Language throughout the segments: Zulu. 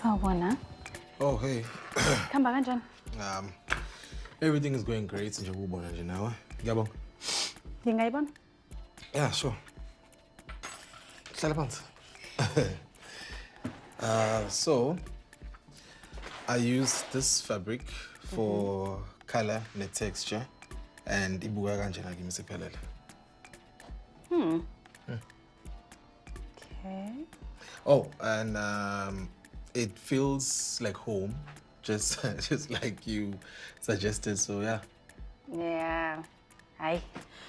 Sawubona. Oh, hey. Khamba kanjani? Everything is going great nje ubona nje nawe. Ngiyabonga. Ngingayibona? Yeah, sure. Hlala phansi. So I use this fabric for color and texture and ibuka kanjena kimi siphelele. Okay. Oh, and it feels like home, just like you suggested. So yeah. Yeah. Hayi.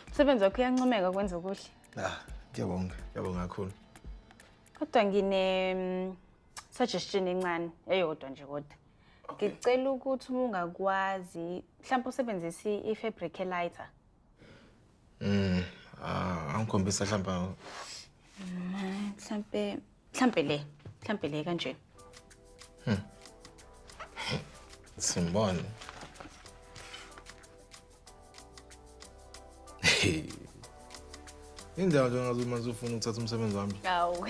Umsebenzi wakho uyancomeka kwenza kuhle. Ngiyabonga kakhulu. Kodwa ngine suggestion encane eyodwa nje kodwa. Ngicela ukuthi uma ungakwazi mhlawumbe usebenzise i-fabric lighter. Angikhombisa mhlawumbe. Mhlawumbe le kanje. Simbona. Indawo njengazo manje ufuna ukuthatha umsebenzi wami. Awu.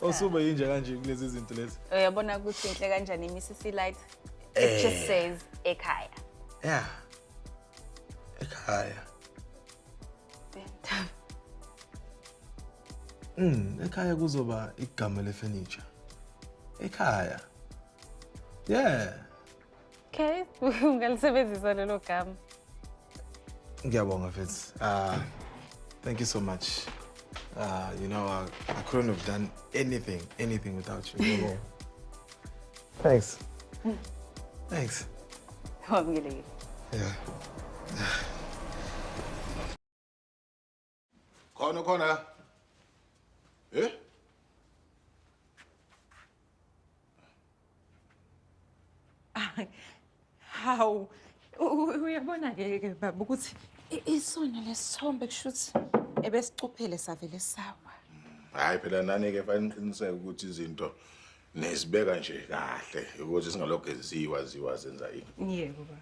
Osuba yinje kanje kulezi zinto lezi. Uyabona ukuthi inhle kanjani imisisi light. It just says ekhaya. Yeah. Ekhaya. Ekhaya kuzoba igama le-furniture. Ekhaya. Yeah. Okay, ungalisebenzisa lelo gama. Ngiyabonga mfethu. Thank you so much. You know, I couldn't have done anything without you. Thanks. Thanks. Wamngile. Yeah. Khona. Eh? Hawu uyabona ke baba ukuthi isona lesithombe kushuthi ebesicuphele savele sawa. Hayi phela nani ke fanele uqiniseke ukuthi izinto nesibeka nje kahle ukuthi singalokho ziwa senza ini. Yebo baba.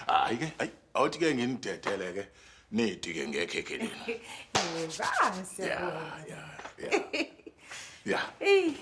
Hayi awuthi ke nginidedele ke nithi ke ngekhekhe leni. Yebo, siyabonga. Yeah. Hey,